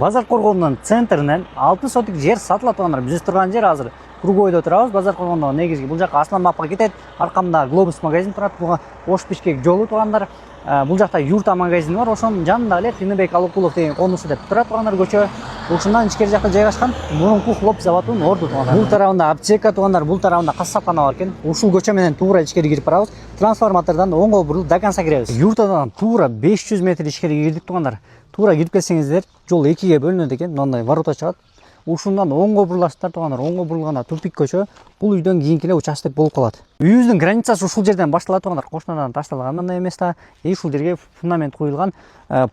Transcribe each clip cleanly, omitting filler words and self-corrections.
Базар коргоонунун центринен 6 сотик жер сатылат туугандар. Биз турган жер азыр Кругойдо турабыз. Базар коргондо негизги бул жака Асланбапка кетет. Аркамда Глобус магазин турат. Буга Ош Бишкек жолу туугандар. Бул жакта Юрта магазини бар. Ошонун жанында эле Тыныбек Алыкулов деген конусу деп турат туугандар көчө. Ушундан ичкери жакта жайгашкан мурунку хлоп заводунун орду туугандар. Бул тарабында аптека туугандар, бул тарабында кассапкана бар экен. Ушул көчө менен туура ичкери кирип барабыз. Трансформатордон оңго бурулуп до конца киребиз. Юртадан туура 500 метр ичкери кирдик туугандар. Туура кирип келсеңиздер, жол экиге бөлүнөт экен. Мындай ворота чыгат. Ушундан оңго буруласыздар туугандар. Оңго бурулганда тупик көчө. Бул үйдөн кийинки эле участок болуп калат. Үйүбүздүн границасы ушул жерден башталат туугандар. Кошунадан ташталган мындай эмес да. Ушул жерге фундамент куюлган.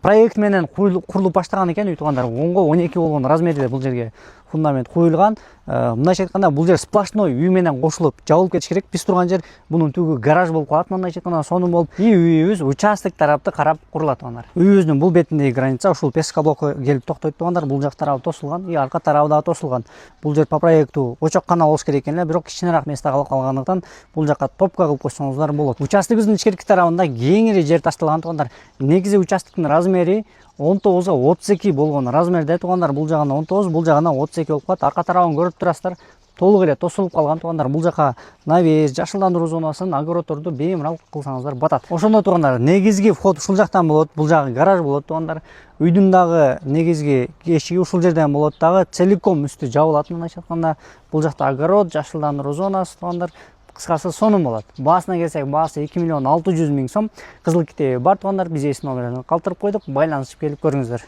Проект менен курулуп баштаган экен үй туугандар. Оңго 12 болгон размерде бул жерге фундамент куюлган. Мындайча айтканда бул жер сплошной үй менен кошулуп жабылып кетиш керек. Биз турган жер бунун түбү гараж болуп калат. Мындайча айтканда сонун болуп, үйүбүз участок тарапты карап курулат туугандар. Үйүбүздүн бул бетиндеги граница ушул Песка блоку келип токтойт туугандар. Бул жак тарабы тосулган, арка тарабы да тосулган. Бул жер по проекту очоккана болуш керек экен эле, бирок кичинераак месте калып калгандыктан бул жакка топка кылып койсоңуздар болот. Участогубуздун ичкерки тарабында кеңири жер ташталган туугандар. Негизи участоктун размери 19 32 болгон размерде туугандар. Бул жагына 19, бул жагына 32 болуп калат. Арка тарабын көрүп турасыздар. Толук эле тосулуп калган туугандар. Бул жака навес, жашылдандыруу зонасын, огороддорду беймарал кылсаңыздар батат. Ошондо туугандар, негизги вход ушул жактан болот. Бул жагы гараж болот туугандар. Үйдүн дагы негизги эшиги ушул жерден болот дагы. Целиком үстү жабылат мындайча айтканда. Бул жакта огород, жашылдандыруу зонасы туугандар. Кыскасы сонун болот. Баасына келсек, баасы 2 миллион 600 миң сом. Кызыл китеби бар туугандар. Биз эс номерин калтырып койдук. Байланышып келип көрүңүздөр.